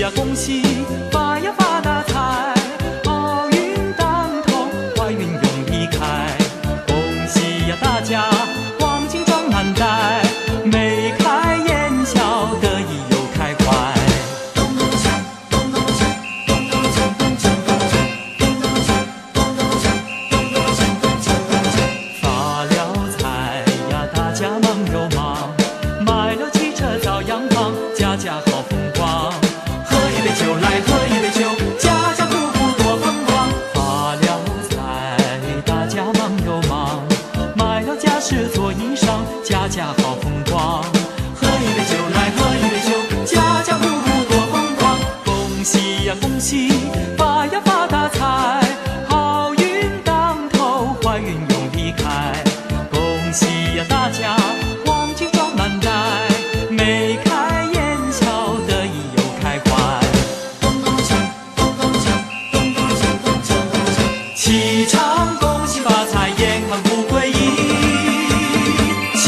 呀恭喜，发呀发大财，好运当头，坏运永离开。恭喜呀大家，黄金装满袋，眉开眼笑，得意又开怀。咚咚锵，咚咚锵，咚咚锵，咚锵咚锵，咚咚锵，咚咚锵，咚咚锵，咚锵咚锵。发了财呀，大家忙又忙，买了汽车照样胖，家家好风光。喝一杯酒来，喝一杯酒，家家户户多风光。发了财，大家忙又忙，买了家饰做衣裳，家家好风光。喝一杯酒来，喝一杯酒，家家户户多风光。恭喜呀恭喜，发呀发大财，好运当头，坏运永离开。恭喜呀大家，黄金装满袋，眉开眼笑，得意又开怀。咚咚锵，咚咚锵，咚咚锵，咚锵咚锵。齐唱恭喜发财，眼看富贵一起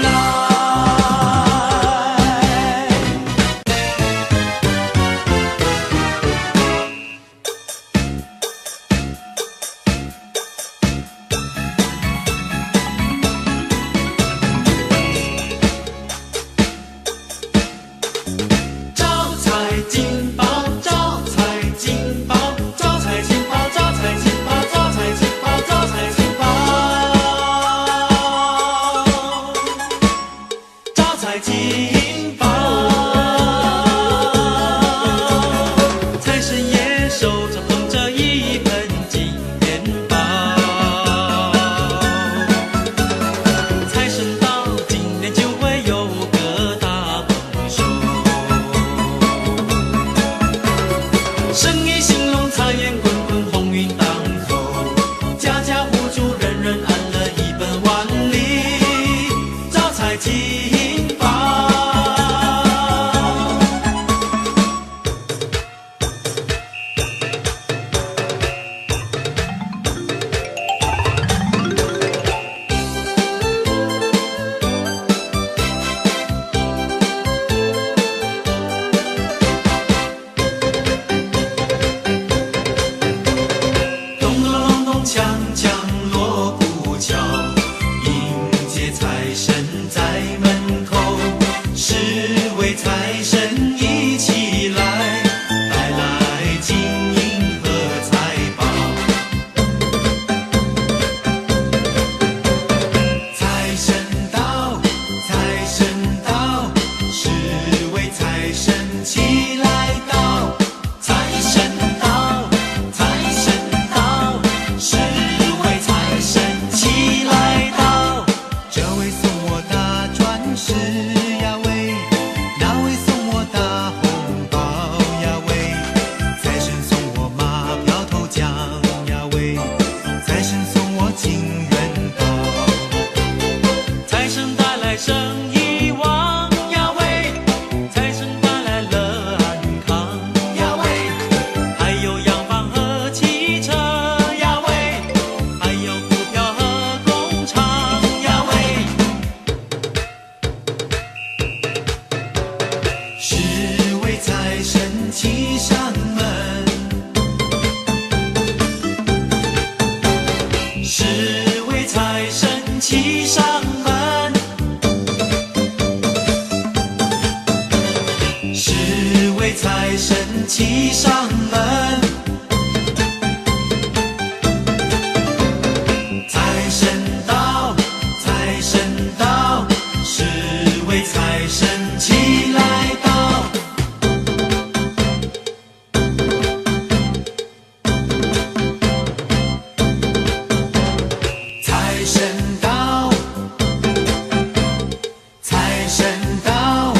来。招财进宝，招财进宝，招财进宝，招财进宝，招财进宝，招财进宝，招财进宝。财神爷手中捧着一盆金元宝，财神到，今年就会有个大丰收。生意兴隆，财源滚滚，鸿运当头，家家户户人人安乐，一本万利，招财进宝。咚咚隆咚锵锵锣鼓敲，迎接财神在门口，十位财神一起来，带来金银和财宝。财神到，财神到，十位财神齐来到。财神到，财神到，十位财神齐来到。这位送我大钻石呀喂，那位送我大红包呀喂，财神送我马票头奖呀喂，财神送我金元宝。财神带来生意旺呀喂，财神带来了安康呀喂，还有洋房和汽车呀喂，还有股票和工厂呀喂。十位财神齐上门，十位财神齐上门，十位财神齐上门。财神到，财神到，十位财神齐来到。财神到，财神到，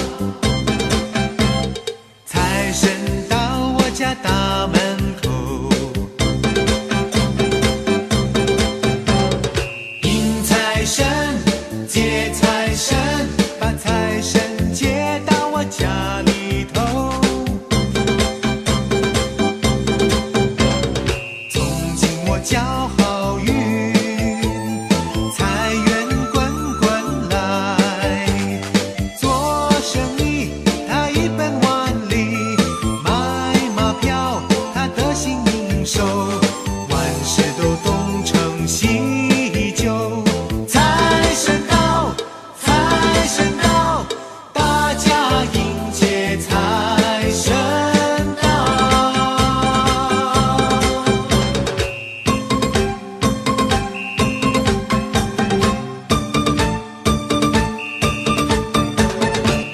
财神到我家大门口，迎财神，接财神，把财神接到我家里头。从今我叫好运，财源滚滚来，做生意他一本万寿，万事都东成西就。财神到，财神到，大家迎接财神到。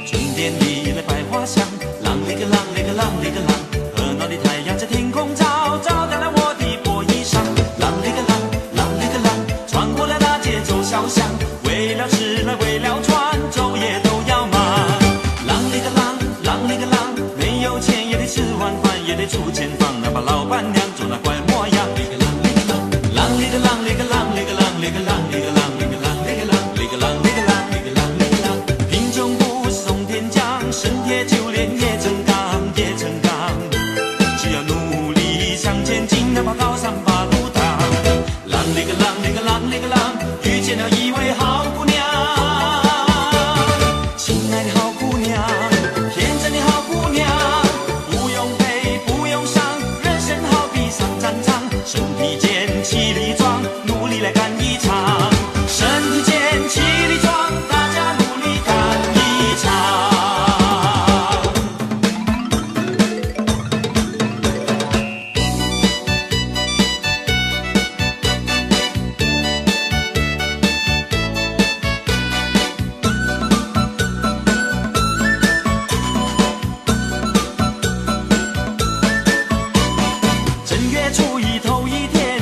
春天里来百花香，啷里个啷里个啷里个啷，热闹的太阳在天空照，照亮了我的薄衣裳。啷里个啷，啷里个啷，穿过了大街走小巷，为了吃来为了穿，昼夜都要忙。啷里个啷，啷里个啷，没有钱也得吃碗饭，也得出钱放，哪怕老板娘做那怪模样。里个啷里个啷，啷里个啷里个啷里个啷里个啷里个啷里个啷里个啷里个啷里个啷里个啷里个啷，贫穷不是送天降，身铁就炼也成钢也成钢，只要努力向前进，哪怕高山把路挡。啷里个啷里个啷里个啷，遇见了一位好姑娘，亲爱的好姑娘，天真的好姑娘，不用悲不用伤，人生好比上战场，身体健气力壮，努力来干一场。身体健气力壮，大家努力干一场。正月初一头一天，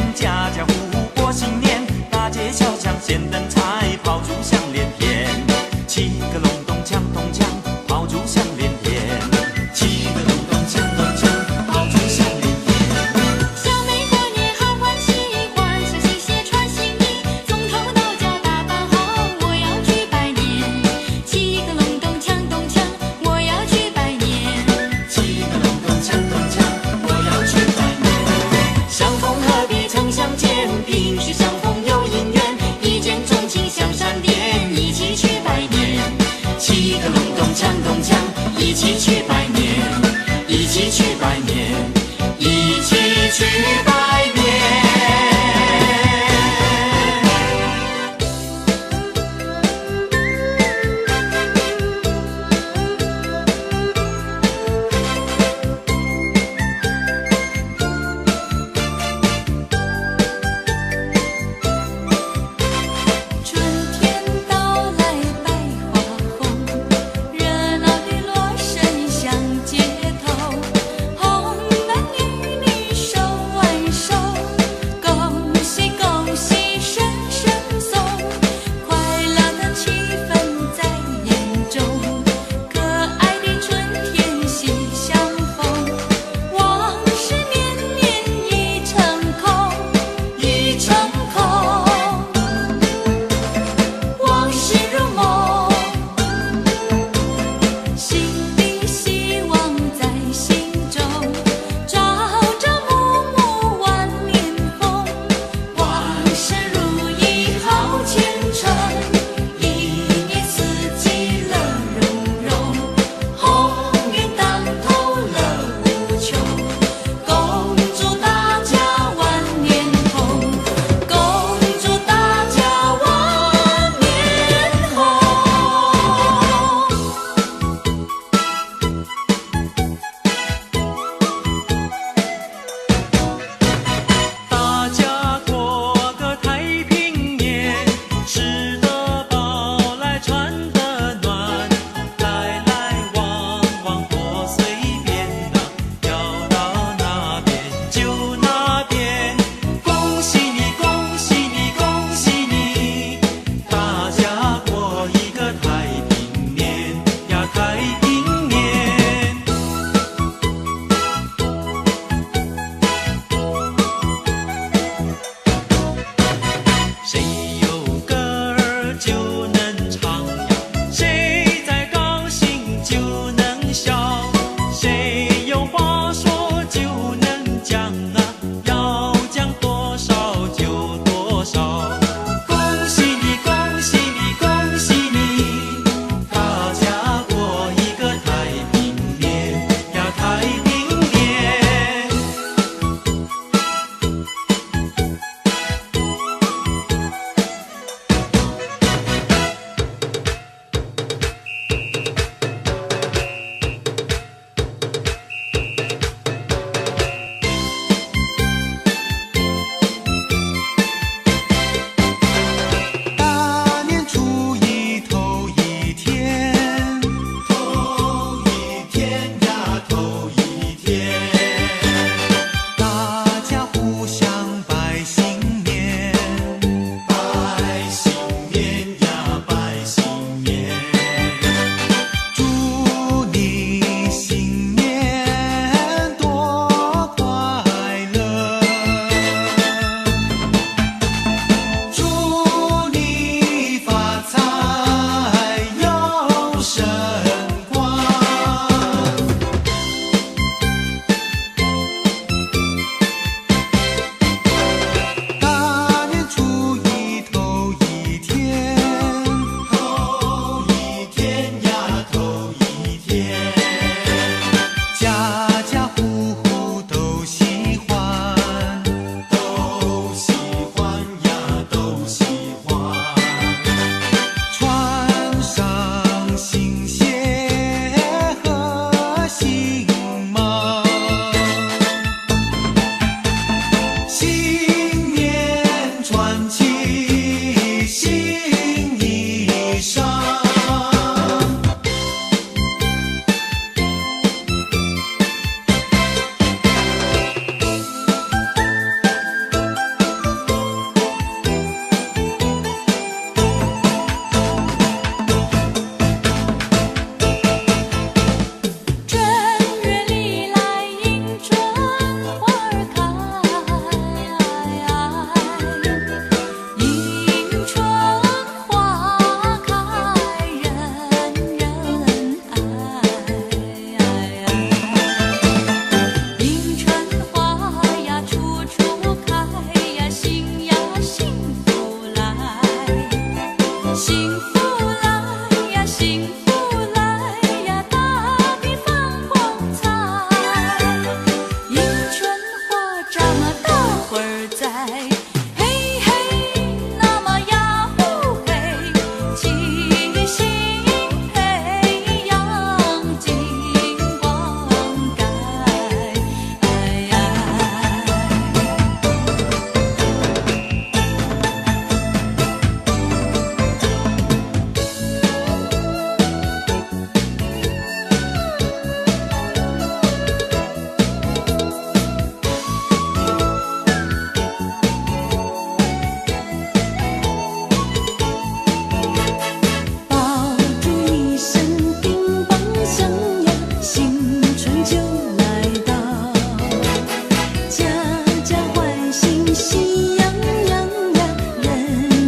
喜洋洋呀，人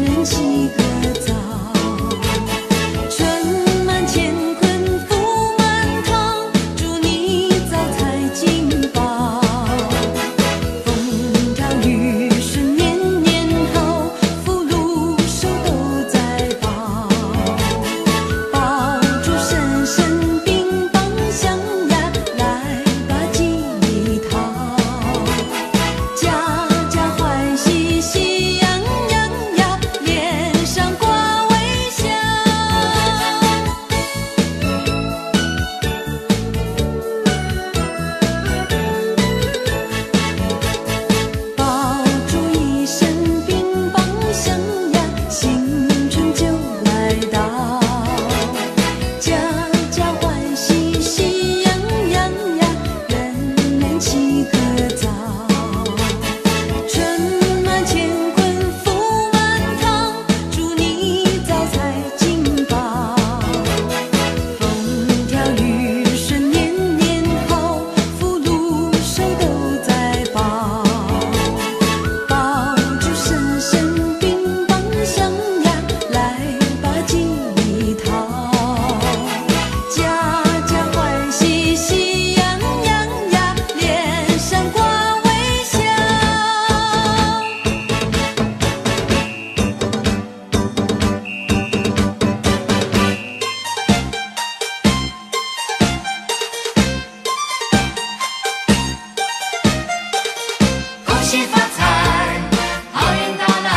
人齐歌早。春满乾坤福满堂，祝你早财进宝。风调雨顺年年好，福禄寿都在宝。爆竹声声乒乓响呀，来把吉利讨。家家欢喜喜洋洋呀，脸上挂微笑。爆竹一声乒乓响呀，新春就来到。家家欢喜喜洋洋呀，人人齐歌早。春满乾坤福满堂，祝你早财进宝。风调雨顺年年好，福禄寿都在宝。爆竹声声乒乓响呀，来把吉利讨。家家欢喜喜洋洋呀，脸上挂微笑。恭喜发财，好运到来，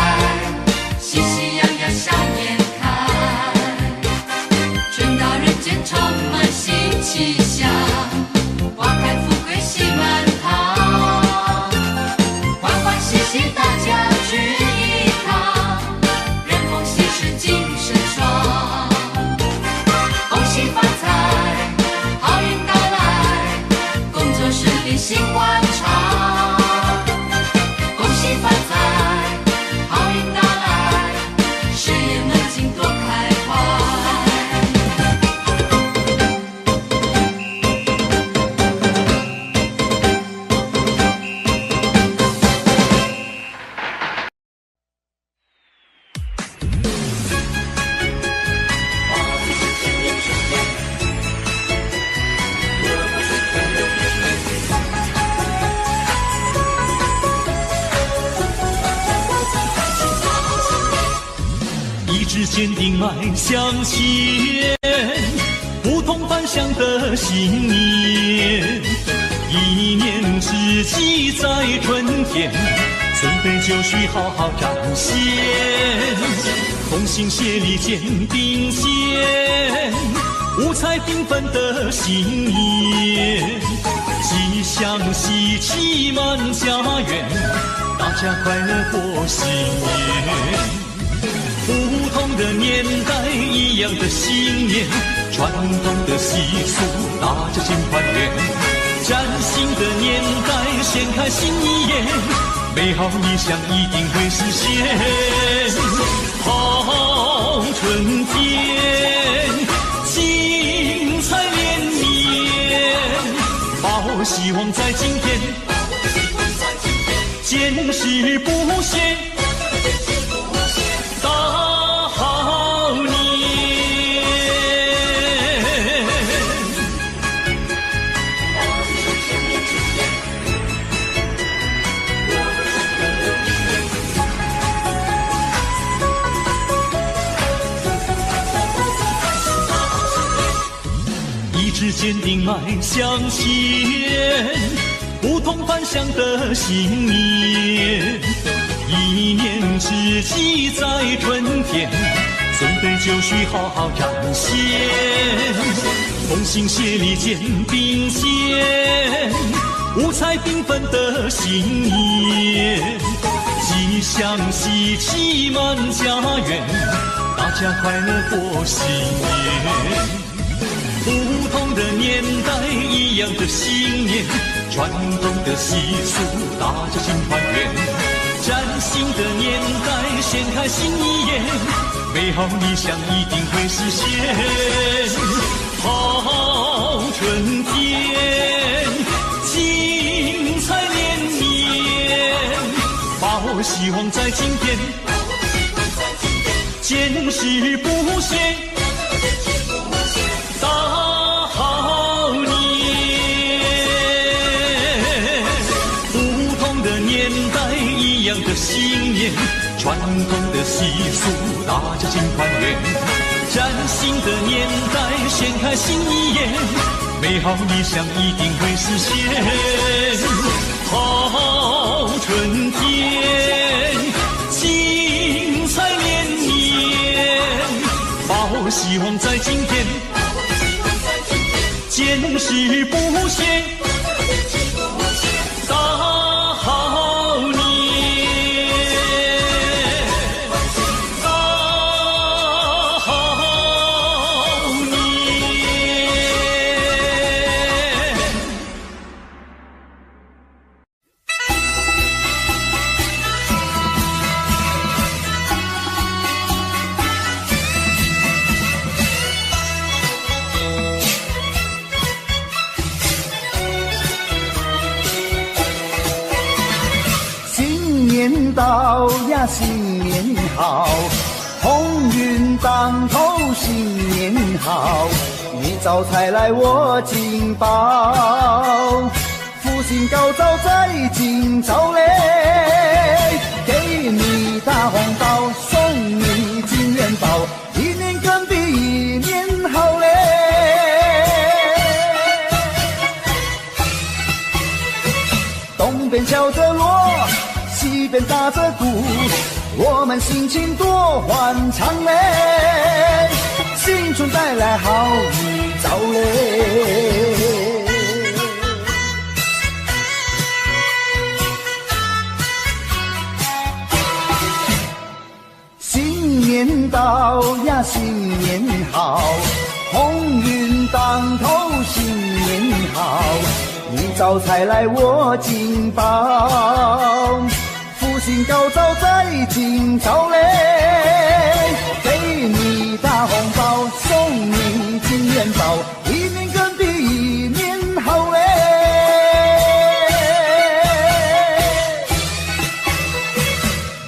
喜喜洋洋笑颜开。春到人间充满新气象，花开富贵喜满堂。欢欢喜喜大家聚一堂，人逢喜事精神爽。恭喜发财，好运到来，工作顺利心欢畅。恭喜发财，好运到来，事业门径多开怀。一直坚定迈向前，不同凡响的新年。一年之计在春天，准备就绪好好展现。同心协力肩并肩，五彩缤纷的新年，吉祥喜气满家园，大家快乐过新年。不同的年代，一样的信念，传统的习俗，大家尽团圆。崭新的年代，掀开新一页，美好理想一定会实现。好春天，精彩连绵，抱希望在今天，坚持不懈。大好年，一直坚定迈向前，不同凡响的新年。一年之计在春天，准备就绪好好展现。同心协力肩并肩，五彩缤纷的新年，吉祥喜气满家园，大家快乐过新年。不同的年代，一样的信念，传统的习俗，大家尽团圆。崭新的年代，掀开新一页，美好理想一定会实现。好春天，精彩连绵，抱抱希望在今天，坚持不懈，大好年。不同的年代，一样的信念，传统的习俗，大家尽团圆。崭新的年代，掀开新一页，美好理想一定会实现。好春天，精彩连绵，抱希望在今天，坚持不懈，大好年，大好年。新年到呀，新年好，鸿运当头，新年好，你招财来我进宝，福星高照在今朝嘞，给你大红包，送你金元宝，一年更比一年好嘞。东边敲着锣，西边打着鼓，我们心情多欢畅嘞，新春带来好预兆嘞。新年到呀，新年好，鸿运当头，新年好，你招财来我进宝，福星高照在今朝嘞，给你大红包，送你金元宝，一年更比一年好嘞。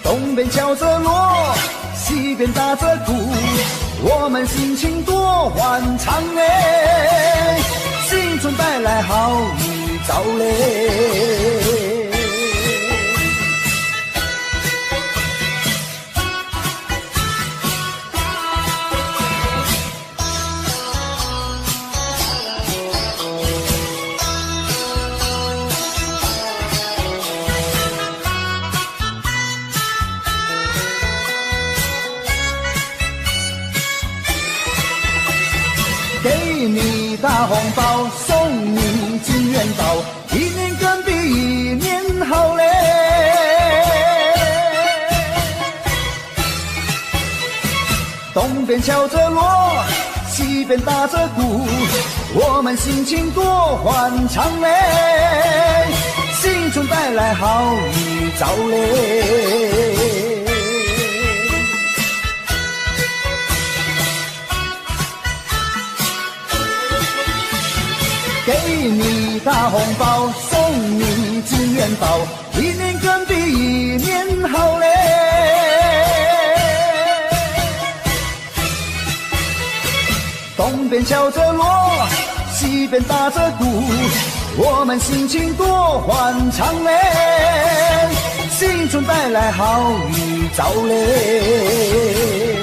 东边敲着锣，西边打着鼓，我们心情多欢畅嘞，新春带来好预兆嘞。给你大红包，送你金元宝，一年更比一年好嘞。东边敲着锣，西边打着鼓，我们心情多欢畅嘞，新春带来好预兆嘞。给你大红包，送你金元宝，一年更比一年好嘞。东边敲着锣，西边打着鼓，我们心情多欢畅嘞，新春带来好预兆嘞。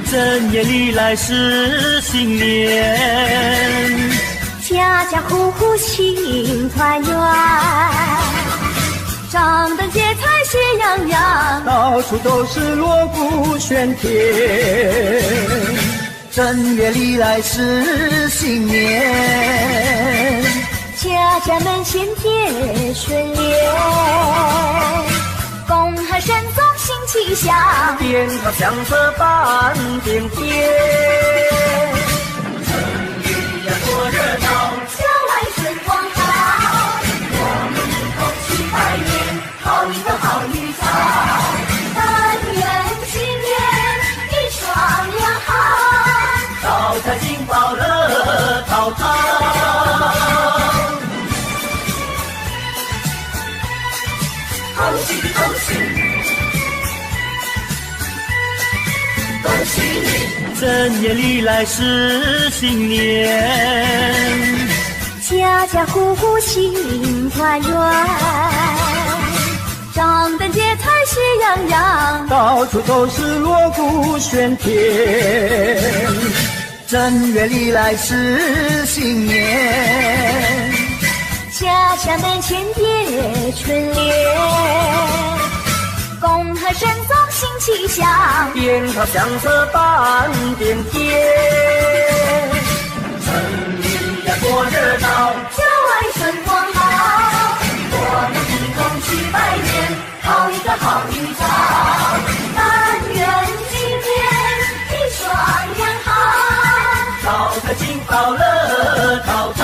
正月里来是新年，家家户户庆团圆，张灯结彩喜洋洋，到处都是锣鼓喧天。正月里来是新年，家家门前贴春联，恭贺神宗新气象，鞭炮响彻半边天。多热闹，郊外春光好，我们一同去拜年，好运的好预兆，但愿今年一春幸运，正月里来是新年，家家户户心团圆，张灯结彩喜洋洋，到处都是锣鼓喧天。正月里来是新年，家家门前叠春联，恭贺神宗新气象，鞭炮响彻半边天。城里呀过热闹，郊外春光好，我们一同去拜年，讨一个好预兆。但愿今天一双阳好，招财进宝乐陶陶。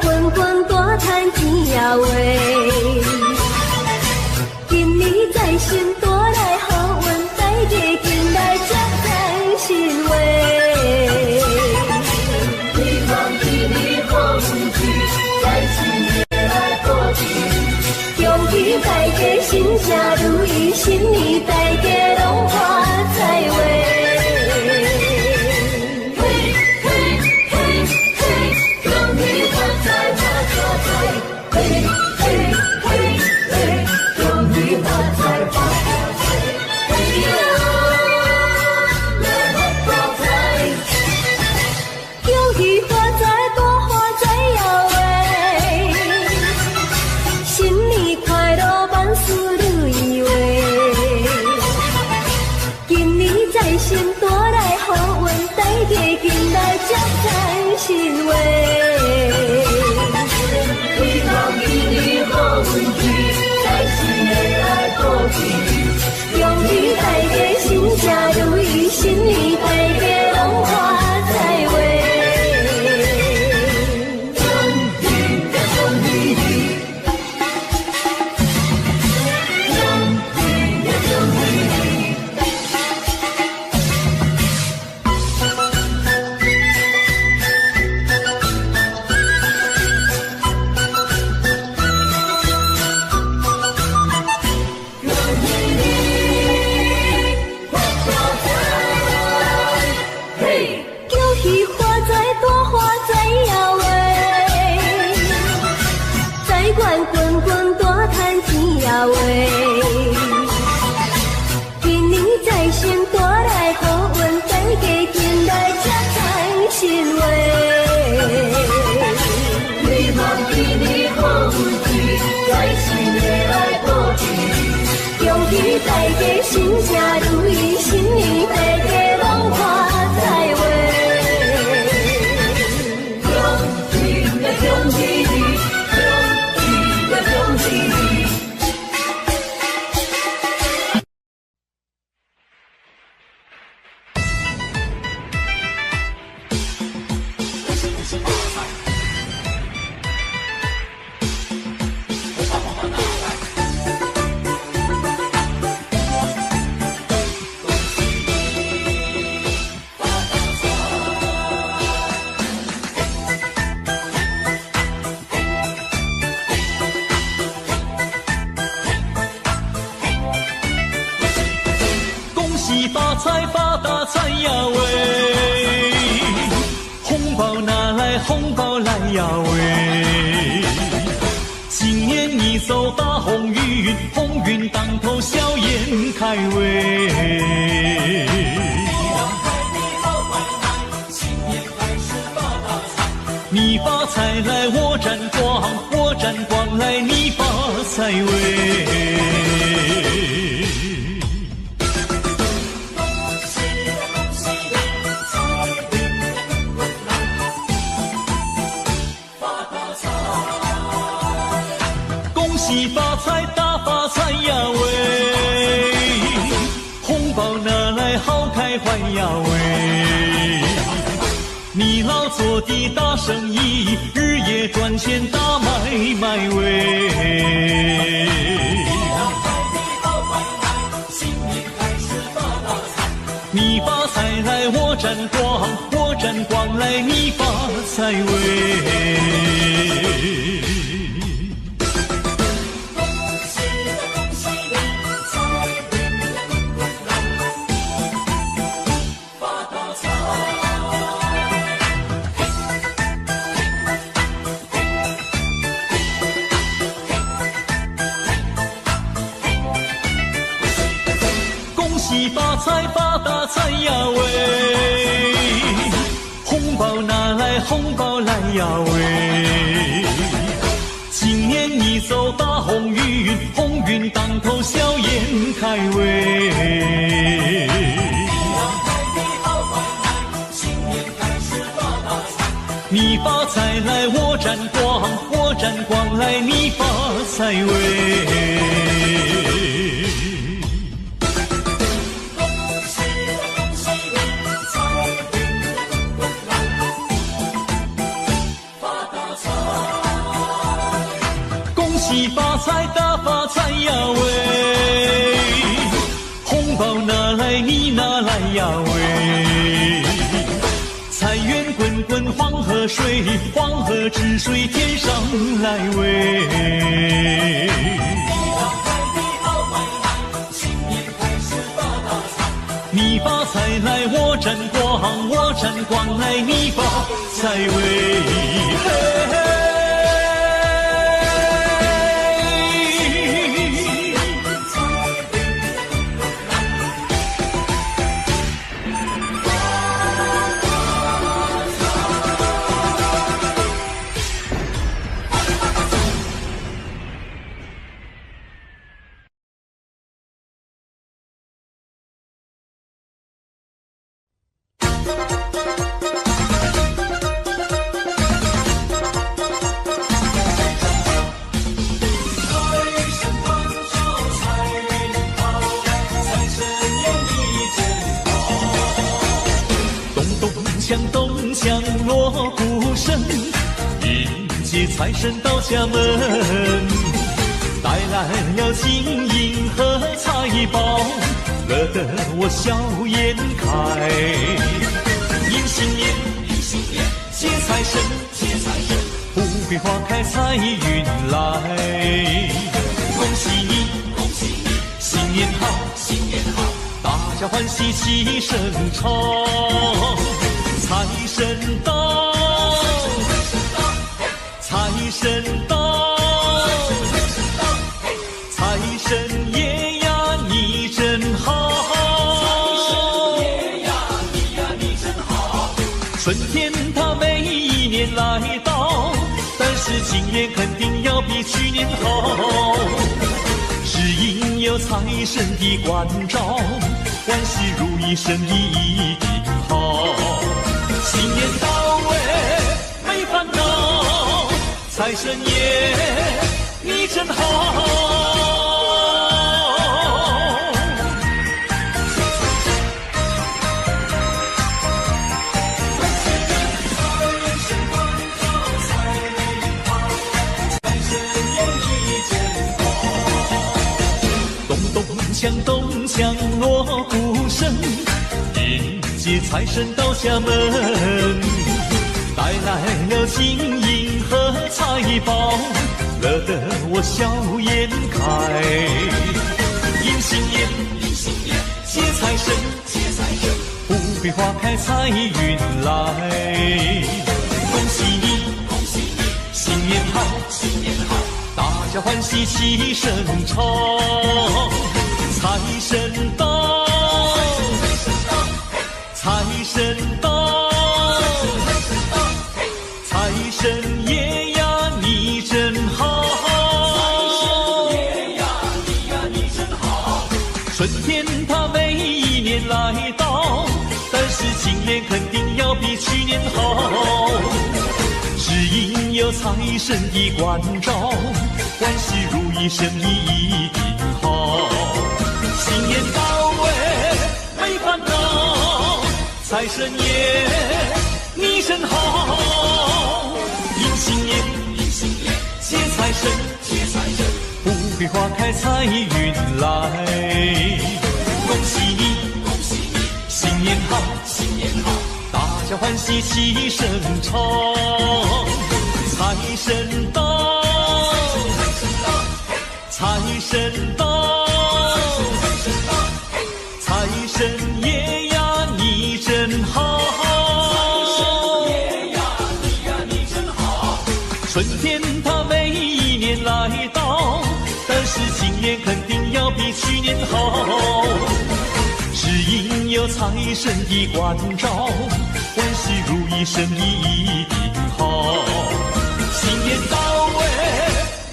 滚滚多谈天呀喂，今年在心多来好运，大家进来接在心喂。希望今年好运气，在新年来过节，恭喜大家心想如意，新年大家拢发财喂。心喂，希望今年好运气，在新年来过节，恭喜大家心想如意，新年大家拢发财喂。恭喜呀恭喜你，恭喜呀恭喜你。滚滚多谈天呀喂，今年在心多来好运，大家进来接财神喂。希望今年好运气，在新年来过节，恭喜大家心想如意，新年大家拢发财喂。恭喜呀恭喜你。恭喜你！发财发大财呀喂，红包拿来红包来呀喂，今年你走大鸿运，鸿运当头笑颜开喂。你发财来我沾光，我沾光来你发财喂。开怀呀喂！你老做的大生意，日夜赚钱大买卖喂！你发财来我沾光，我沾光来你发财喂！发财发大财呀喂，红包拿来红包来呀喂，今年你走大鸿运，鸿运当头笑颜开喂。你发财来我沾光，我沾光来你发财喂。发财大发财呀喂，红包拿来你拿来呀喂，财源滚滚黄河水，黄河之水天上来喂。你发财来我沾光，我沾光来你发财喂。嘿嘿咚锵锣鼓声，迎接财神到家门，带来了金银和财宝，乐得我笑颜开。迎新年，迎新年，接财神，接财神，富贵花开财运来。恭喜你，恭喜你，新年好，新年好，大家欢喜齐声唱。财神到，财神到，财神爷呀你真好，财神爷呀你真好。春天它每一年来到，但是今年肯定要比去年好，是因有财神的关照，万事如意，生意一定好。新年到位没烦恼，财神爷你真好。咚锵咚锵锣鼓声，迎接财神到家门，带来了金银和财宝，乐得我笑颜开。迎新年，迎新年，接财神，接财神，富贵花开财运来。恭喜你，恭喜你，新年好，新年好，大家欢喜齐声唱。财神到，财神到，财神爷呀你真好，财神爷呀你真好。春天它每一年来到，但是今年肯定要比去年好，是因有财神的关照，万事如意，生意一定好。新年到位没烦恼，财神爷，你真好，迎新年，接财神，富贵花开财运来，恭喜你，新年好，大家欢喜齐声唱，财神到，财神到，财神爷呀你真好，春天它每一年来到，但是今年肯定要比去年好，只因有财神的关照，万事如意，生意一定好。新年到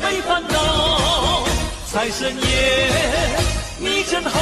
没烦恼，财神爷你真好。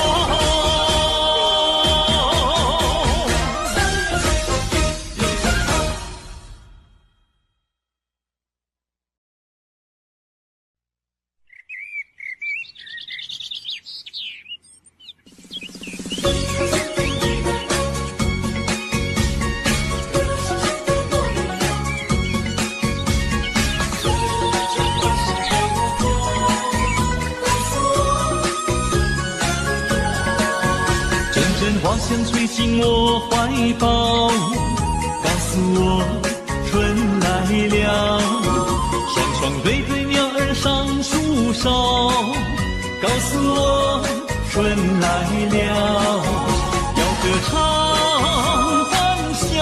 花香吹进我怀抱，告诉我春来了。双双对对鸟儿上树梢，告诉我春来了。要歌唱欢笑，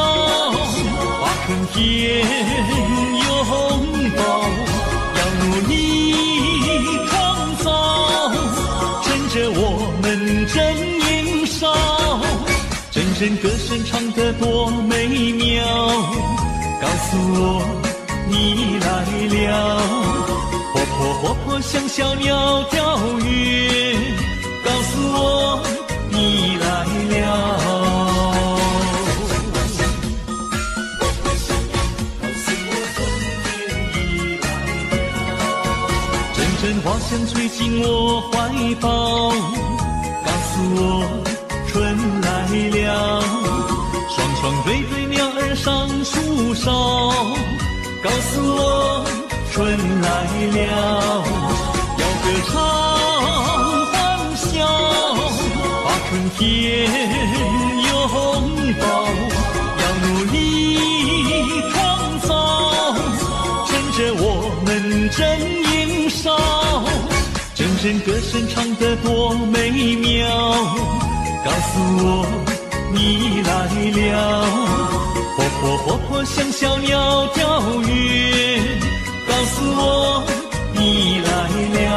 把春天拥抱，要努力创造，趁着我们正年少。阵阵歌声唱得多美妙，告诉我你来了。活泼活泼像小鸟跳跃，告诉我你来了。阵阵花香吹进我怀抱，告诉我春来了。双双对对鸟儿上树梢，告诉我春来了。要歌唱欢笑，把春天拥抱，要努力创造，趁着我们正年少。阵阵歌声唱得多美妙，告诉我你来了。活泼活泼像小鸟跳跃，告诉我你来了。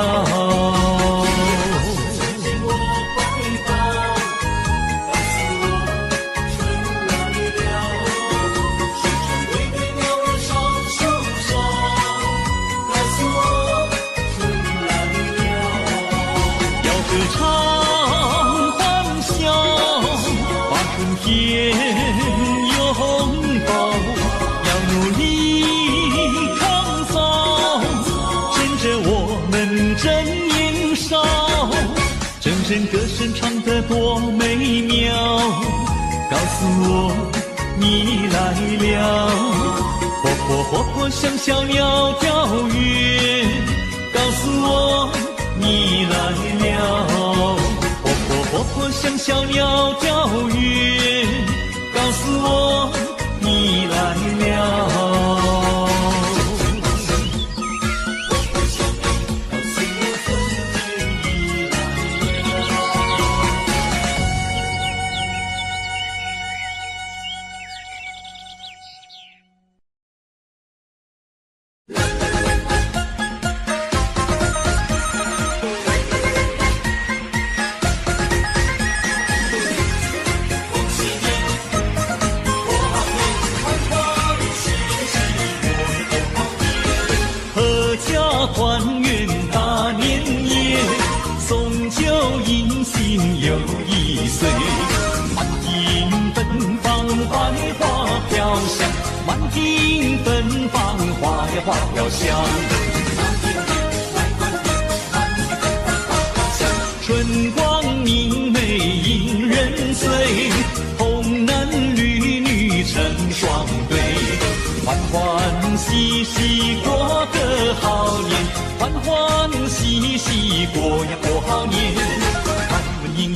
唱欢笑，把春天拥抱，要努力创造，趁着我们正年少。阵阵歌声唱得多美妙，告诉我你来了。活泼活泼像小鸟跳跃，告诉我你来了。活泼活泼像小鸟跳跃，告诉我你来了。团圆大年夜，送酒迎新又一岁。满庭芬芳花呀花飘香，满庭芬芳花呀花飘香。春光明媚引人醉，红男绿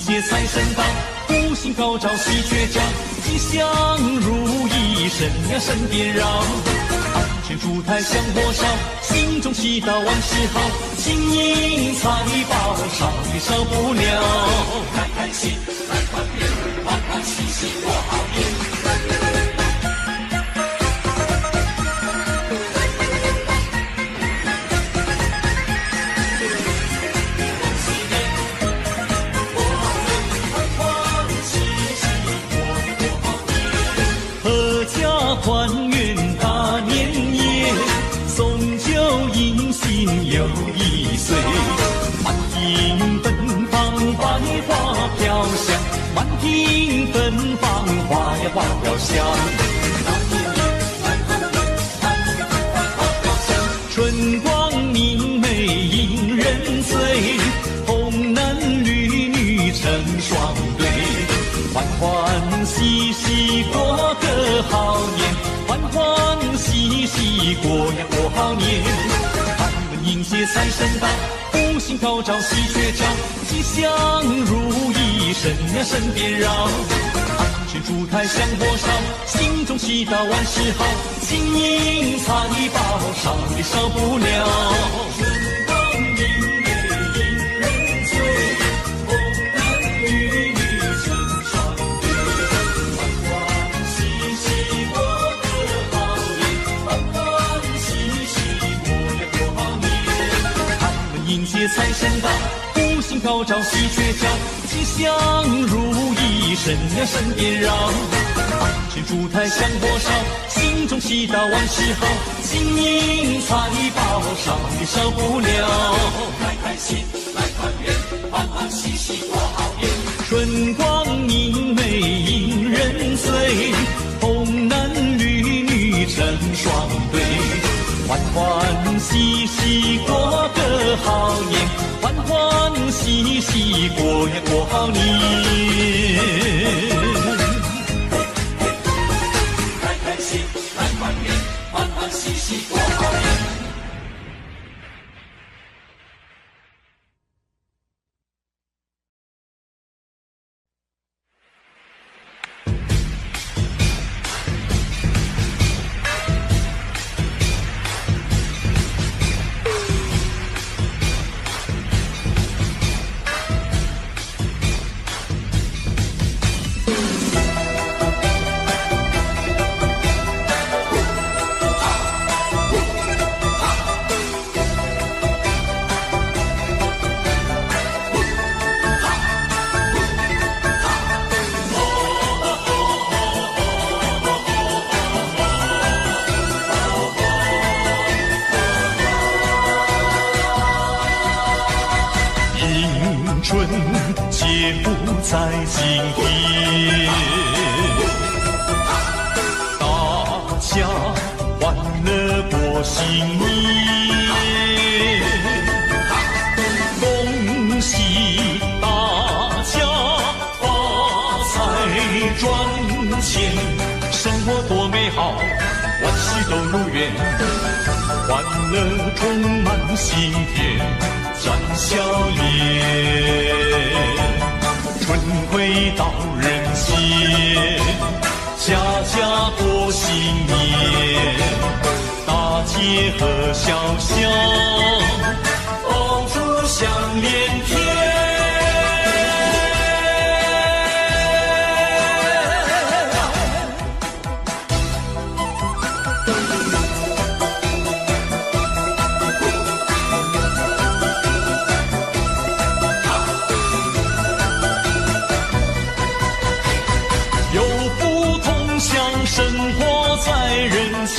谢财神到，福星高照喜鹊叫，吉祥如意神呀神颠绕。安全烛台香火烧，心中祈祷万事好，金银财宝少也少不了。开开心，来团圆，欢欢喜喜过好年。团圆大年夜，送酒迎新又一岁。满庭芬芳百花飘香，满庭芬芳花呀花飘香。春光明媚引人醉，红男绿女成双对。欢欢喜喜过个好年，欢欢喜喜过呀过好年。他们迎接财神到，福星高照喜鹊叫，吉祥如意神呀神颠绕。安全烛台香火烧，心中祈祷万事好，金银财宝少也少不了。迎接财神到，福星高照喜鹊叫，吉祥如意神呀神颠绕。安全烛台香火烧，心中祈祷万事好，金银财宝少也少不了。开开心，来团圆，欢欢喜喜过好年。春光明媚引人醉，红男绿女成双对。欢欢喜喜过个好年，欢欢喜喜过呀过好年。开开心，来团圆，欢欢喜喜过好年。春节不在今天，大家欢乐过新年，恭喜大家发财赚钱，生活多美好，万事都如愿，欢乐充满心田。展笑颜，春回到人间，家家过新年，大街和小巷，爆竹响连天。生活在人间，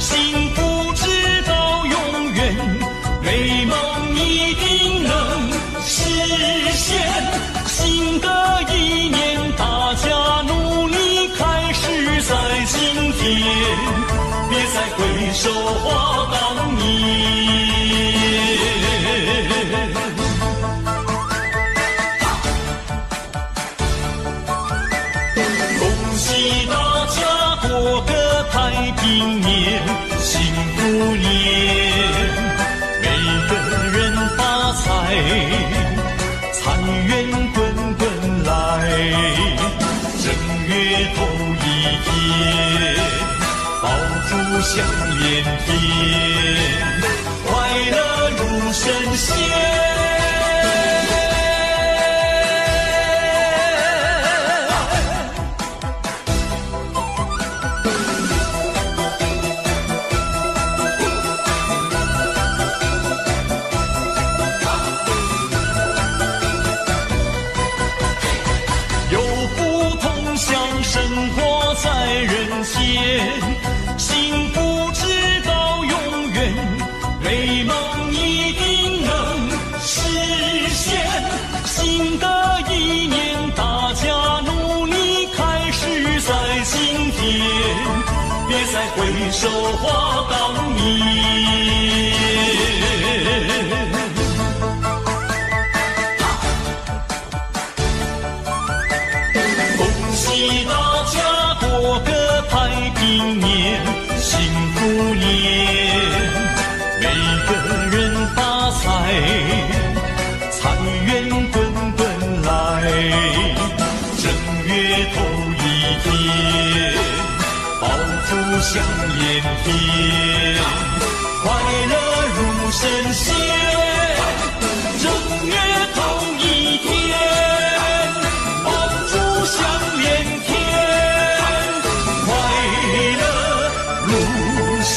幸福直到永远，美梦一定能实现。新的一年，大家努力开始在今天，别再回首话当年。过个太平年，幸福年，每个人发财，财源滚享连天，快乐如神仙。有福同享，生活在人间，幸福直到永远，美梦一定能实现。新的一年，大家努力开始在今天，别再挥手话当年。恭喜大家过个太平年，幸福年，每个人发财，财源滚滚来。正月头一天，饱福享连天，快乐如神仙。正月头一天，爆竹响连天，快乐如神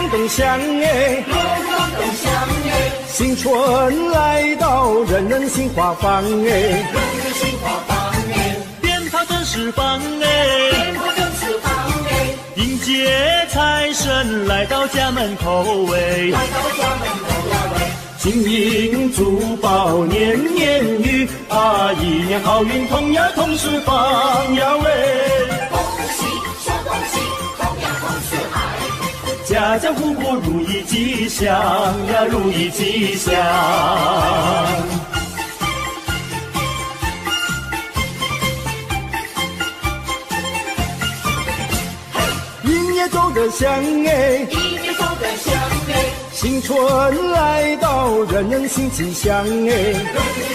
咚咚响哎，锣鼓咚咚响哎，新春来到，人人心花放哎，人人心花放哎，鞭炮正释放哎，鞭炮正释放哎，迎接财神来到家门口哎，来到家门口呀喂，金银珠宝年年余啊，一年好运同呀同时放呀喂，恭喜说恭喜，同样同时爱，家家户户如意吉祥呀，如意吉祥。一年走得香哎，一年走得香哎，新春来到，人人心吉祥哎，人人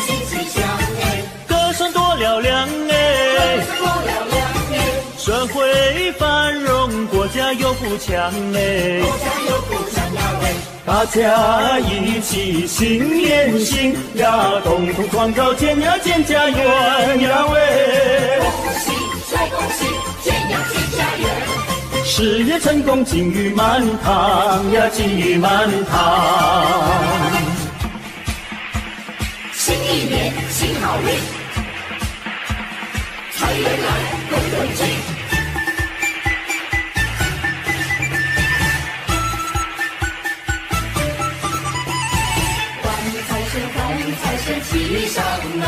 心吉祥哎，歌声多嘹亮哎，多嘹亮哎，社会繁荣，国家有富强哎，国家有富强呀喂，大家一起心连心呀，共同创造建呀建家园呀喂，恭喜再恭喜，建呀建家园。事业成功金玉满堂呀，金玉满堂。新一年新好运，财源来人人进。欢迎财神，欢迎财神骑上门。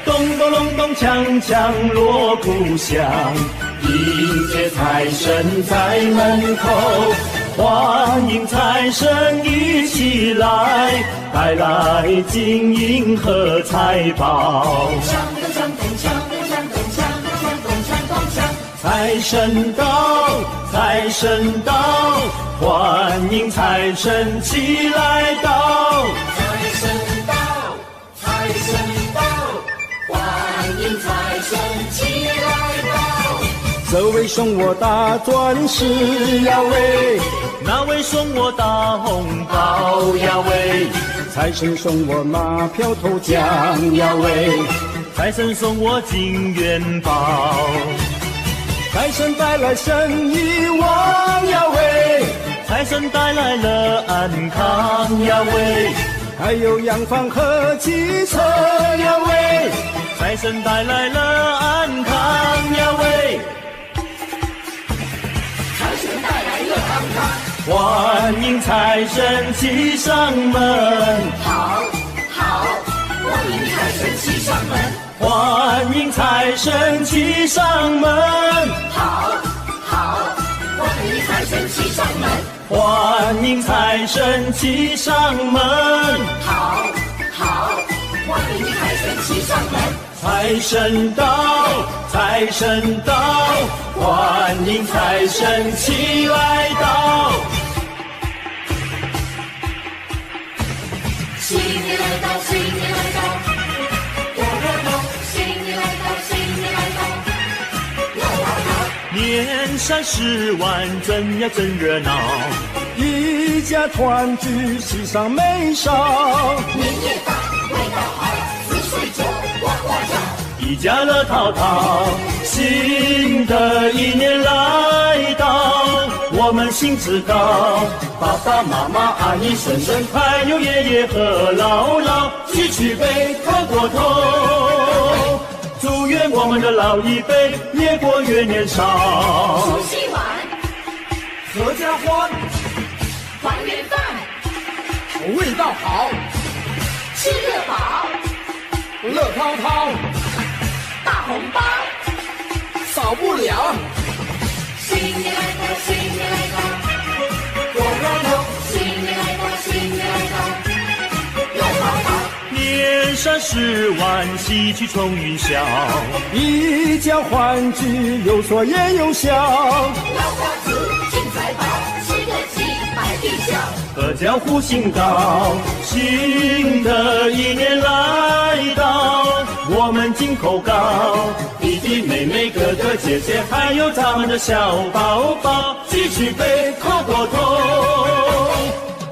咚咚隆咚锵锵锣鼓响，迎接财神在门口，欢迎财神一起来，带来金银和财宝。财神到，财神到，欢迎财神齐来到。财神到，财神到，欢迎财神齐来到。这位送我大钻石呀喂，那位送我大红包呀喂，财神送我马票头奖呀喂，财神送我金元宝，财神带来生意旺呀喂，财神带来了安康呀喂，还有洋房和汽车呀喂，财神带来了安康呀喂，财神带来了安康。欢迎财神骑上门，好，好，欢迎财神骑上门。欢迎财神骑上门，好，好，欢迎财神骑上门。欢迎财神骑上门，好，好，欢迎财神骑上门。财神到，财神到，欢迎财神齐来到。新年来到，新年来到，多热闹！新年来到，新年来到，热闹闹。年三十晚真呀真热闹，一家团聚喜上眉梢，年夜饭味道好，四岁酒呱呱叫。一家乐淘淘，新的一年来到，我们兴致高，爸爸妈妈阿姨婶婶还有爷爷和姥姥，举起杯喝过头，祝愿我们的老一辈越过越年少。除夕晚合家欢，团圆饭，味道好，吃得饱，乐淘淘，大红包。少不了。新年来到，新年来到，多热闹！新年来到，新年来到，热闹闹。年三十晚喜气冲云霄，一家欢聚，有说也有笑，老瓜子进财宝，吃个鸡百地笑。合家户兴高，新的一年来到，我们金口高，弟弟妹妹哥哥姐姐还有咱们的小宝宝，举起杯喝过头，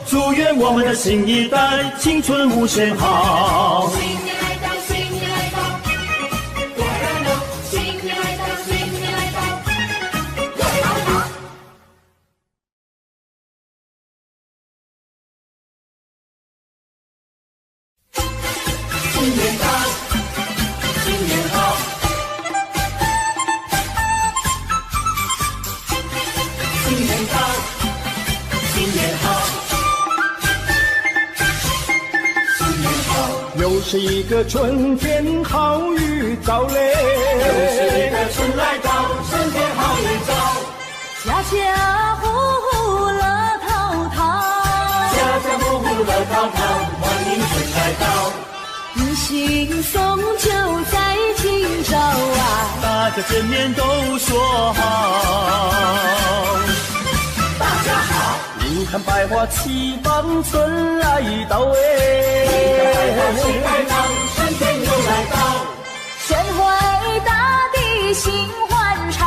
祝愿我们的新一代青春无限好。新年来到，新年来到，年到，新年好，新年到，新年好，新年好，又是一个春天好预兆嘞，又是一个春来到，春天好预兆，家家户户乐淘淘，家家户户乐淘淘，欢迎春来到，迎新送旧在今朝啊，大家见面都说好。大家好，你看百花齐放，春来到哎，百花齐开放，春天又来到，春回大地心欢畅，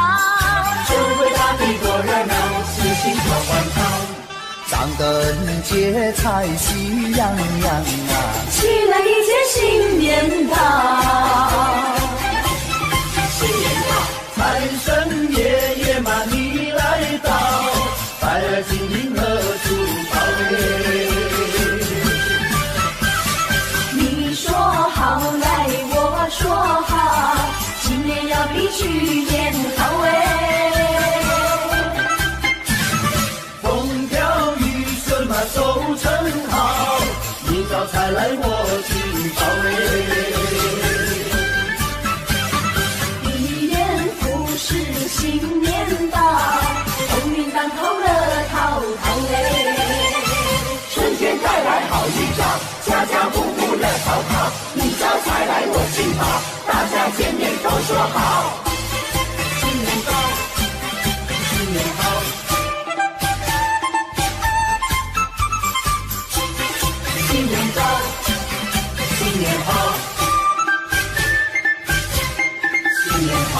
春回大地多热闹，喜庆好欢畅，张灯结彩喜洋洋啊，起来迎接新年到，新年好，财神爷爷嘛你来到，带来金银和珠宝嘞。你说好来我说好，今年要比去年好哎，风调雨顺嘛收成好，你招财来我进宝嘞。一年复始新年到，鸿运当头乐淘淘哎，春天带来好预兆，家家户户乐淘淘，你招财来我进宝，大家见面都说好，新年到，新年好，新年到，新年好，新年好，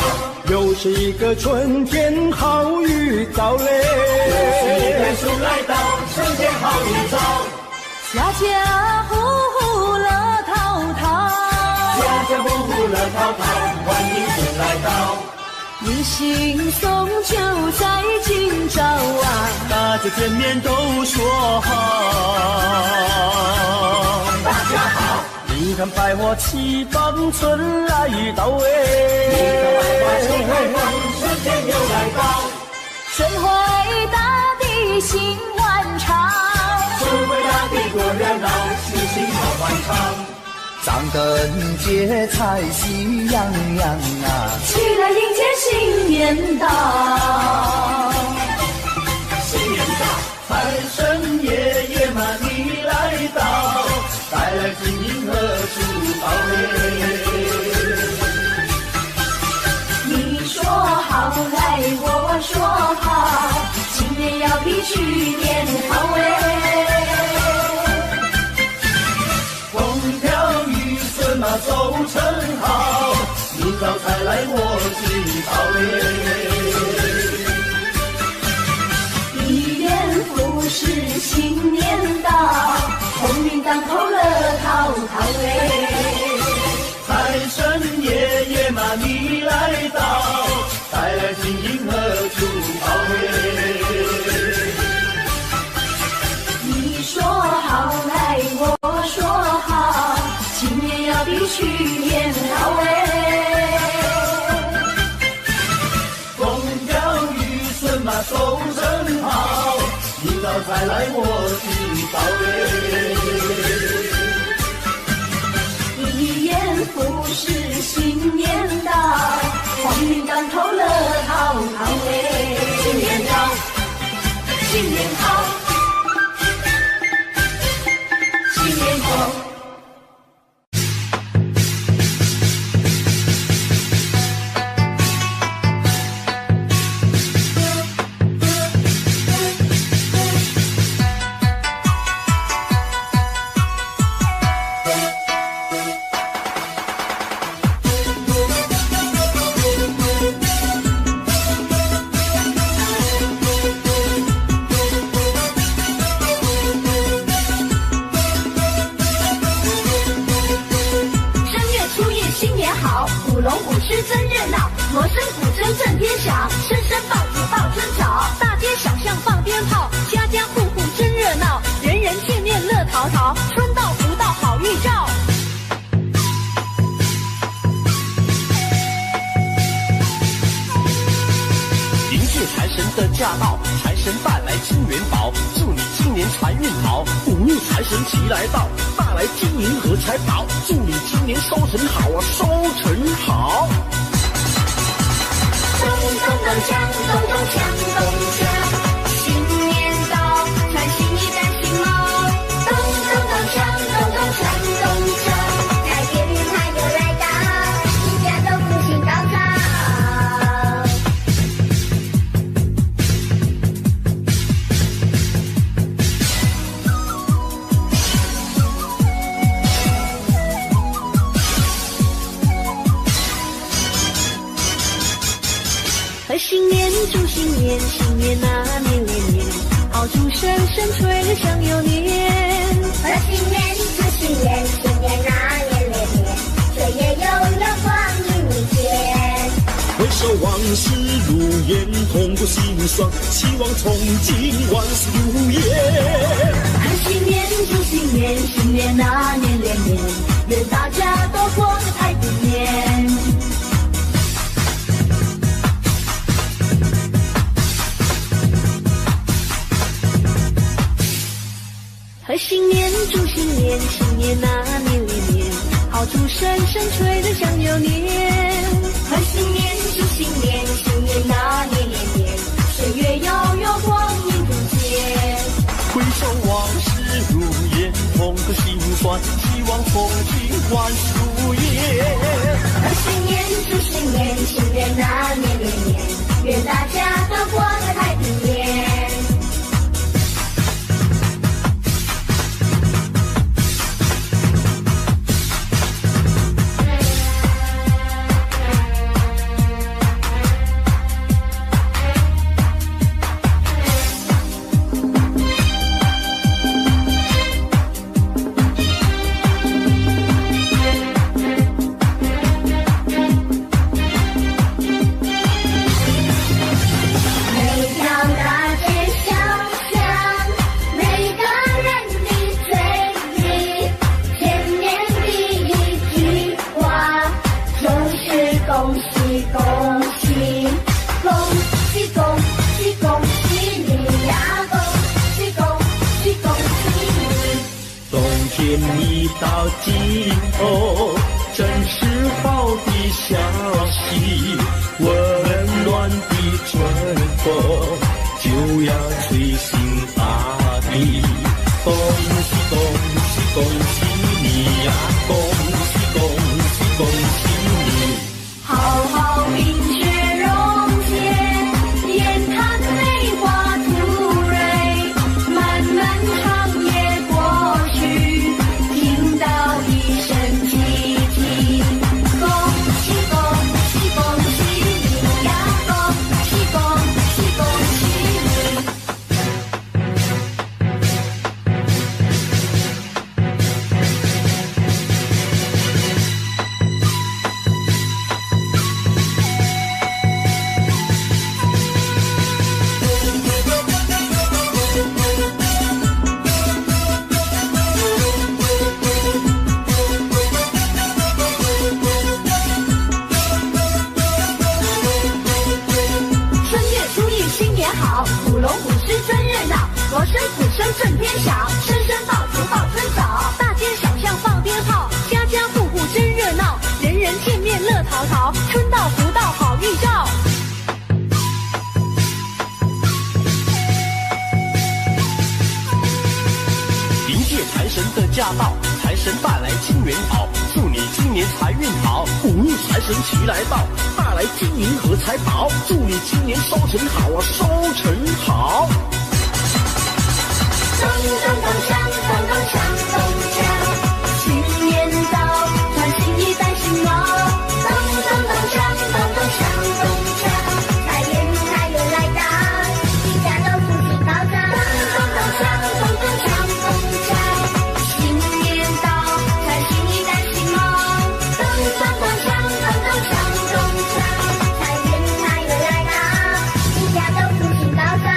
又是一个春天好预兆嘞，新年春来到，春天好预兆，家家户户乐淘淘，家家户户乐淘淘，欢迎春来到，迎新送旧在今朝啊，大家见面都说好。大家好，你看百花齐放，春来到百花齐开放，春天又来到，春回大地心欢畅，春回大地多热闹，喜庆好欢畅，张灯结彩喜洋洋啊，起来迎接新年到，新年到，财神爷爷嘛你来到，带来金银和珠宝嘞。你说好来我说好，今年要比去年好哎，风调雨顺嘛收成好，你招财来我进宝嘞。一年复始新年到，鸿运当头乐淘淘哎，财神爷爷嘛你来到，带来金银和珠宝嘞。你说好来我说好，今年要比去年好哎，风调雨顺嘛收成好，你招财来我进宝嘞。一年复始新年到，鸿运当头乐淘淘哎，新年到，新年好，新年好。舞龙舞狮真热闹，锣声鼓声震天响，声声报喜报春早。大街小巷放鞭炮，家家户户真热闹，人人见面乐淘淘，春到福到好预兆。来金元宝，祝你今年财运好。五路财神齐来到，大来金银和财宝，祝你今年收成好啊，收成好。咚咚咚锵，咚咚锵，咚锵，新年到，穿新衣戴新帽，咚咚咚锵，咚咚锵，咚锵，财源财又来到，一家都福星高照。贺新年，祝新年，新年那年连年，好祝声声吹响又年。贺新年，祝新年，新年那年连年，岁月悠悠光阴弥间。回首往事如烟，痛过心酸，希望从今万事如愿。贺新年，祝新年，新年那年连年，愿大家都过个太平年。贺新年，祝新年，新年那年连年，好祝声声吹得响又年。贺新年，祝新年，新年那年连年，岁月悠悠光阴如箭。回首往事如烟，痛过心酸，希望从今万事如愿。贺新年，祝新年，新年那年连年，愿大家都过个太平年。一到尽头，真是好的消息，温暖的春风就要吹醒大地。恭喜恭喜恭喜你呀！恭喜恭喜恭喜你！好好冰雪融解，眼看梅花吐蕊，漫漫长夜过去，听到一声凄啼。恭喜恭喜恭喜你呀！恭喜恭喜恭喜你！春月初一新年好，舞龙舞狮真热闹，锣声鼓声震天响，声声爆竹报春早。大街小巷放鞭炮，家家户户真热闹，人人见面乐淘淘，春到福到好预兆。迎接财神的驾到，财神带来金元宝，祝你今年财运好。五路财神齐来到，带来金银和财宝，祝你今年收成好啊，收成好。咚咚咚锵，咚咚锵，咚锵，新年到，穿新衣戴新帽，咚咚咚锵，咚咚锵，咚锵，财源财又来到，一家都福气高照。咚咚锵，咚咚锵，咚锵，新年到，穿新衣戴新帽，咚咚咚锵，咚咚锵，咚锵，财源财又来到，一家都福气高照。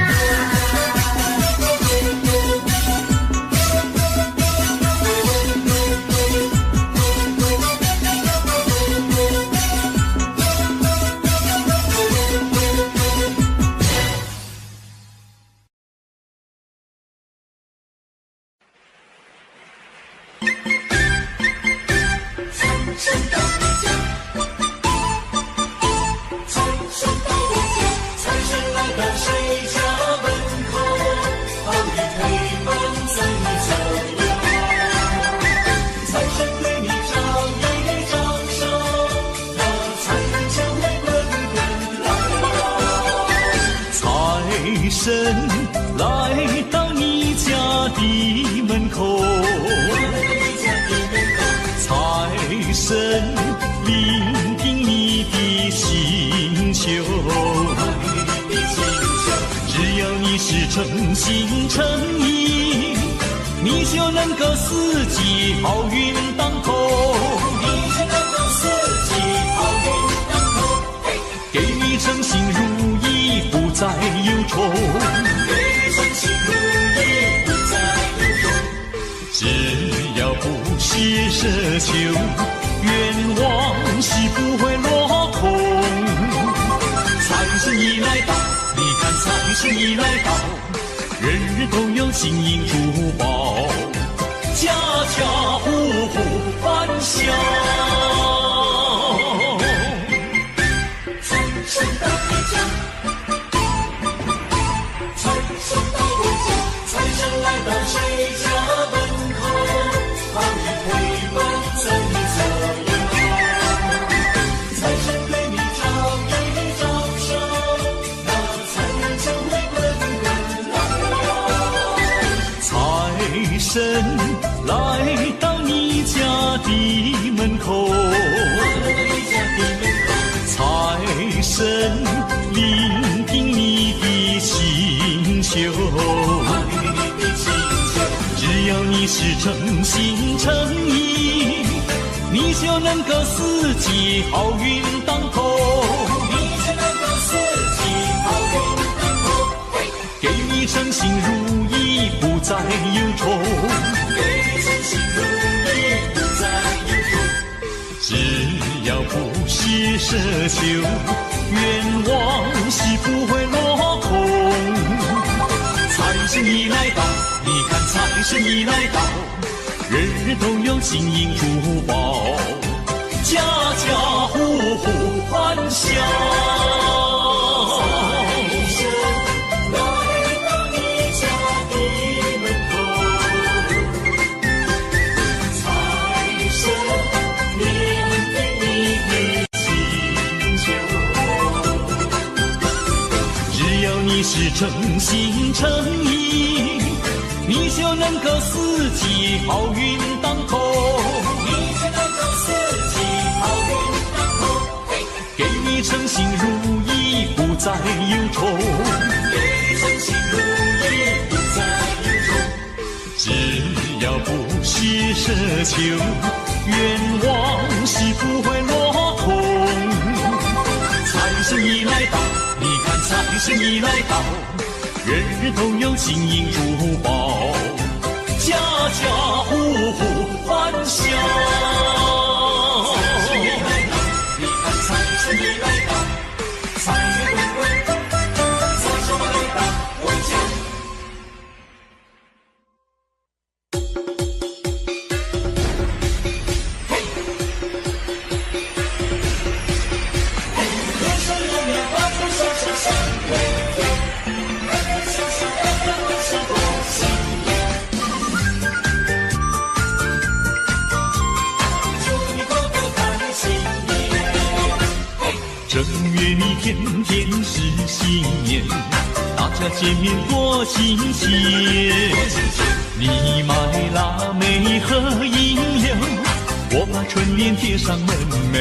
诚心诚意，你就能够四季好运当头，你就能够四季好运当头，给你称心如意，不再忧愁，给你称心如意，不再忧愁。只要不懈奢求，愿望是不会落空。财神已来到，你看财神已来到，人人都有金银珠宝，家家户户欢笑。财神到你家，财神到我家，财神来到谁家门口，好运陪伴在你左右。财神对你招一招手，那财源就会滚滚来。财神来到你家的门口，财神聆听你的请求，只要你是诚心诚意，你就能够四季好运当头，你就能够四季好运当头，给你称心如意，不再忧愁，给你称心如意，不再忧愁。只要不懈奢求，愿望是不会落空。财神已来到，你看财神已来到，人人都有金银珠宝，家家户户欢笑。财神来到你家的门口，财神聆听你的请求，只要你是诚心诚意，你就能够四季好运当头，你就能够四季好运当头，给你称心如意，不再忧愁，给你称心如意，不再忧愁。只要不懈奢求，愿望是不会落空。财神已来到，你看财神已来到，人人都有金银珠宝，家家户户欢笑。财神已来到，你看财神已来到，财源滚滚，财神来到我家。正月里天天是新年，大家见面多亲切。你买腊梅和银柳，我把春联贴上门楣。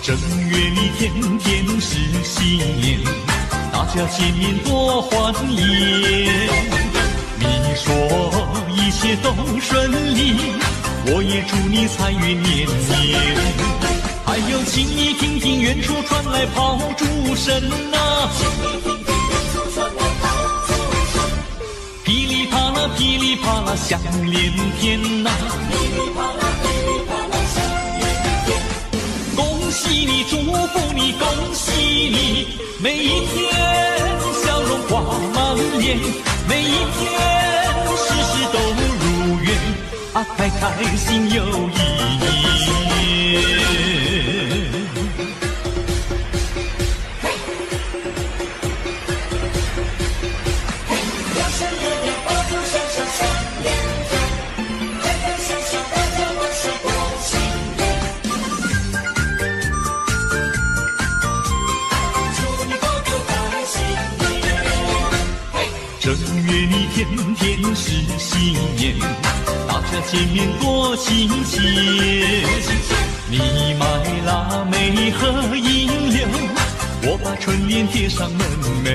正月里天天是新年，大家见面多欢颜。你说一切都顺利，我也祝你财源年年。还有请你听听远处传来炮竹声啊，噼里啪啦噼里啪啦响连天呐，恭喜你祝福你恭喜你，每一天笑容挂满脸，每一天事事都如愿啊，开开心又一年。正月里天天是新年，大家见面多亲切。你买腊梅和银柳，我把春联贴上门楣。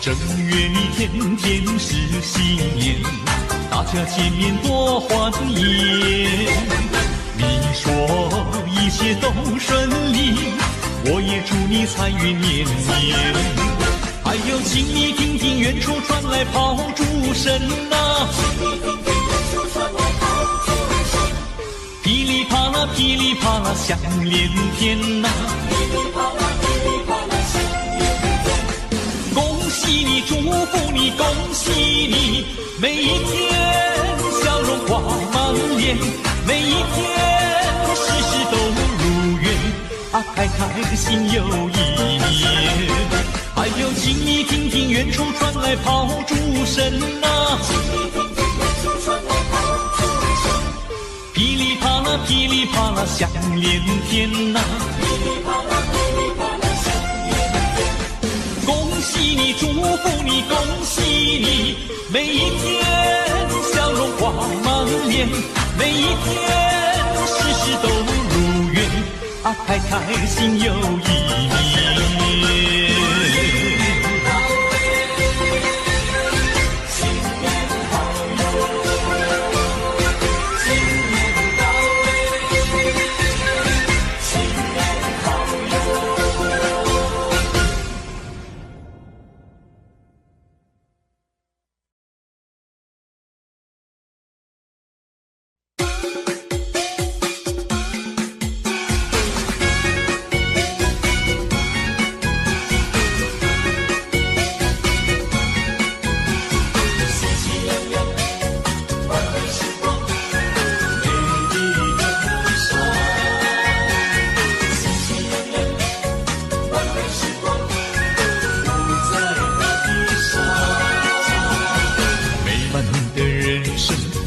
正月里天天是新年，大家见面多欢颜。你说一切都顺利，我也祝你财运绵绵。还有，请你听听远处传来炮竹声呐，噼里啪啦噼里啪啦响连天呐。恭喜你，祝福你，恭喜你，每一天笑容挂满脸，每一天事事都如愿啊，开开心又一年。还有，请你听听远处传来炮竹声呐，噼里啪啦噼里啪啦响连天呐。恭喜你，祝福你，恭喜你，每一天笑容挂满脸，每一天事事都如愿啊，开开心又一年。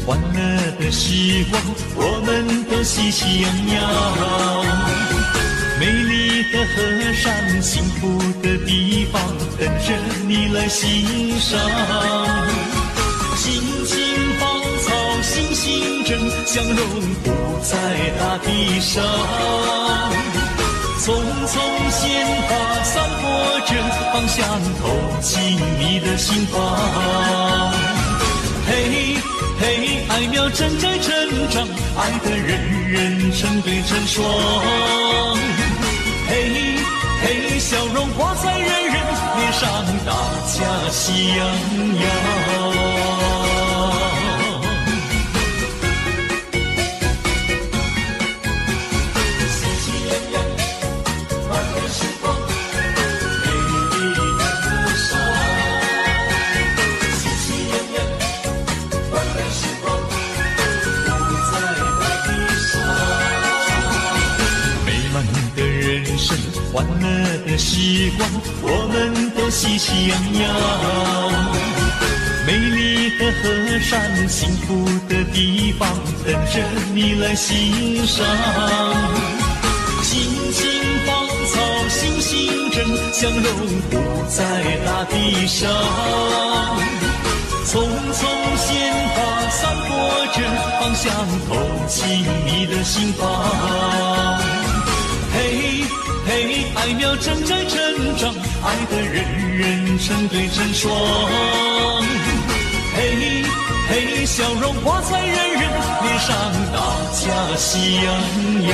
欢乐的时光，我们都喜气洋洋。美丽的河山，幸福的地方，等着你来欣赏。青青芳草，星星正相融，不在大地上。匆匆鲜花散播着芳香，透进你的心房。嘿嘿，爱苗正在成长，爱的人人成对成双。嘿嘿，笑容挂在人人脸上，大家喜洋洋。欢乐的时光，我们都喜气洋洋。美丽的河山，幸福的地方，等着你来欣赏。青青芳草，星星正相融，不在大地上。匆匆鲜花散播着芳香，透进你的心房。嘿嘿，爱苗正在成长，爱的人人成对成双。嘿嘿，笑容挂在人人脸上，大家喜洋洋。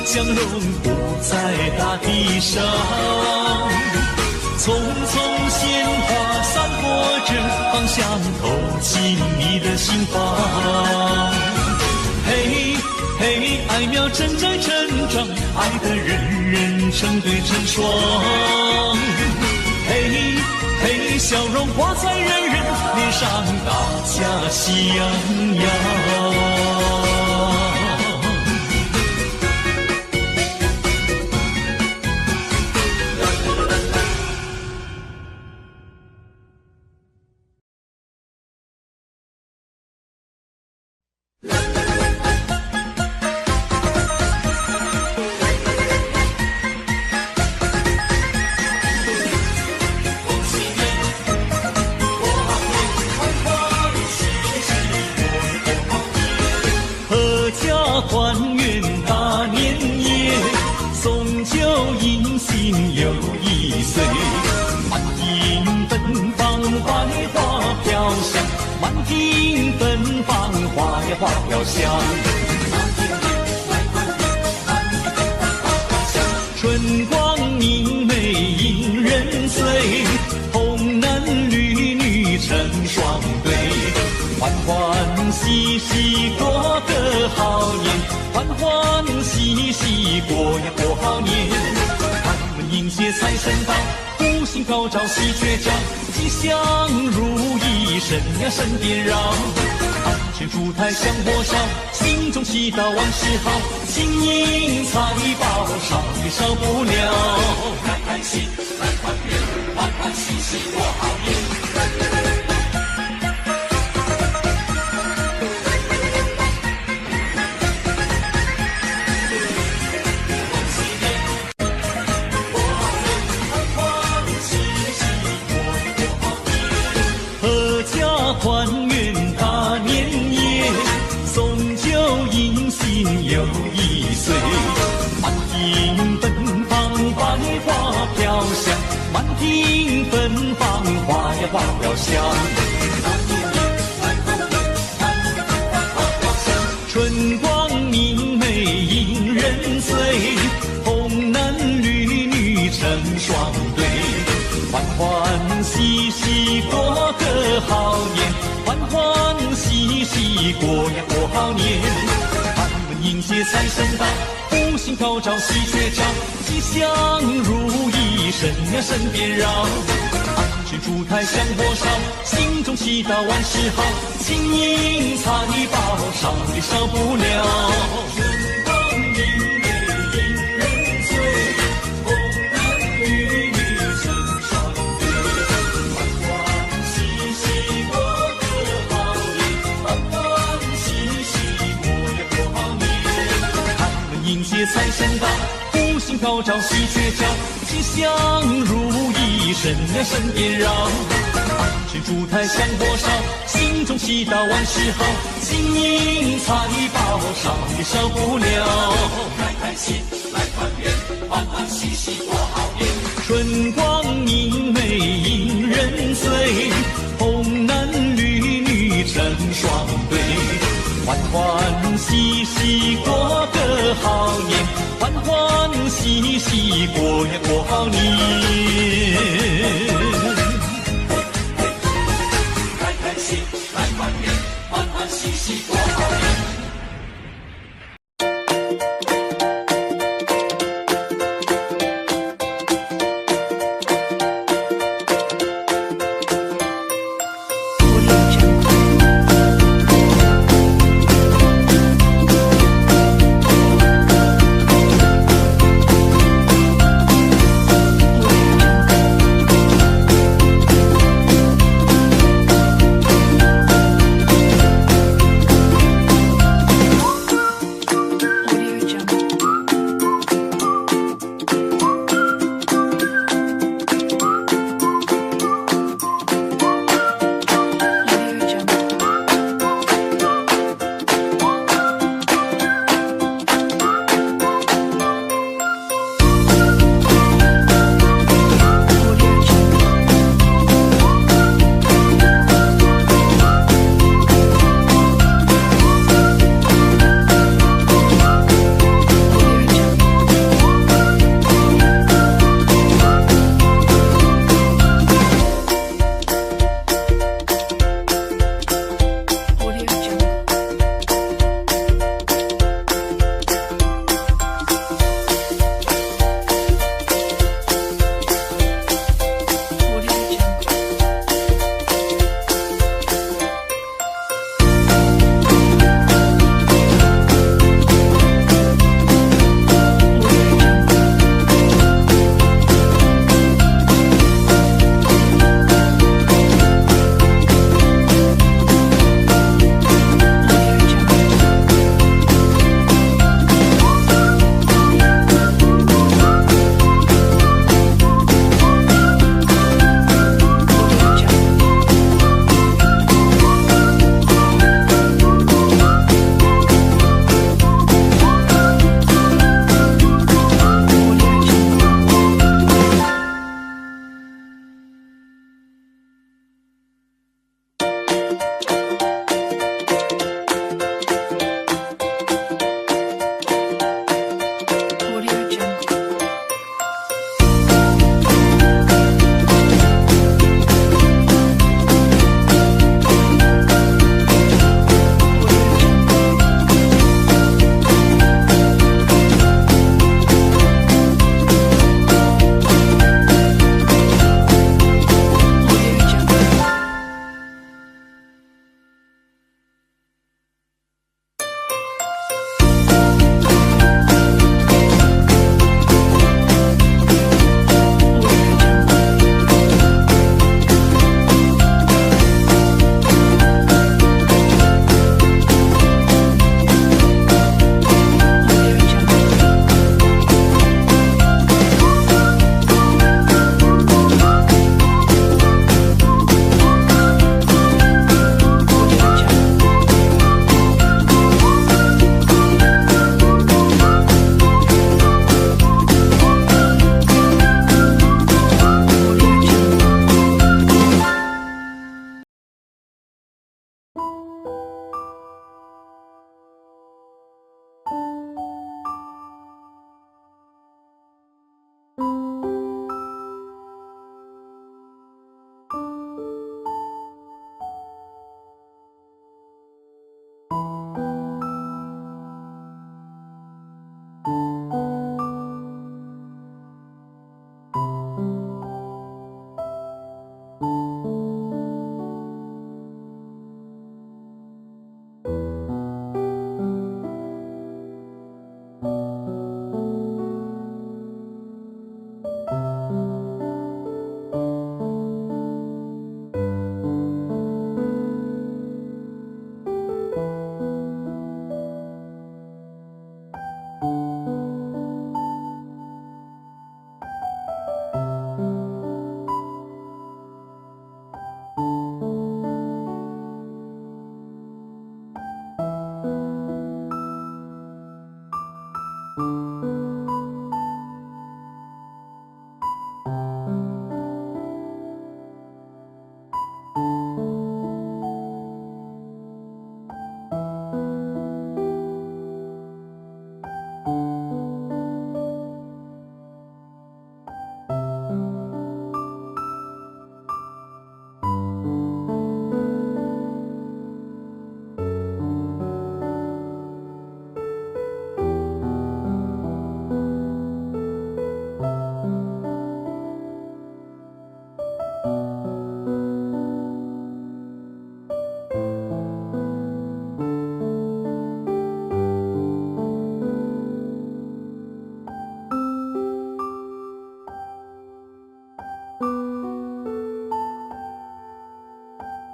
相融不在大地上，匆匆鲜花散播着芳香，透进你的心房。嘿嘿，爱苗正在成长，爱的人人成对成双。嘿嘿，笑容挂在人人脸上，大家喜洋洋。团圆大年夜，送酒迎新又一岁。满庭芬芳百花飘香，满庭芬芳花呀花飘香。春光明媚迎人醉，童男女女成双对。欢欢喜喜过个好年，欢欢喜喜过呀过好年。他们迎接财神到，福星高照喜鹊叫，吉祥如意神呀神颠绕。安全烛台香火烧，心中祈祷万事好，金银财宝少也少不了。开开心来团圆，欢欢喜喜过好年。团圆大年夜，送酒迎新又一岁。满庭芬芳百花飘香，满庭芬芳花呀花飘香。春光明媚迎人醉，童男女女成双对。欢欢喜喜过个好年，欢欢喜喜过呀过好年。他们迎接财神到，福星高照喜鹊叫，吉祥如意神呀神颠绕。安全烛台香火烧，心中祈祷万事好，金银财宝少也少不了。春光明媚迎人醉，童男女女成双对。欢欢喜喜过个好年，欢欢喜喜过呀过好年。他们迎接财神到，福星高照喜鹊叫，吉祥如意神呀神颠绕。安全烛台香火烧，心中祈祷万事好，金银财宝少也少不了。开开心来团圆，欢欢喜喜过好年。春光明媚迎人醉，童男女女成双对。欢欢喜喜过个好年，欢欢喜喜过呀过好年。开开心来团圆，欢欢喜喜过好年。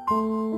Thank you.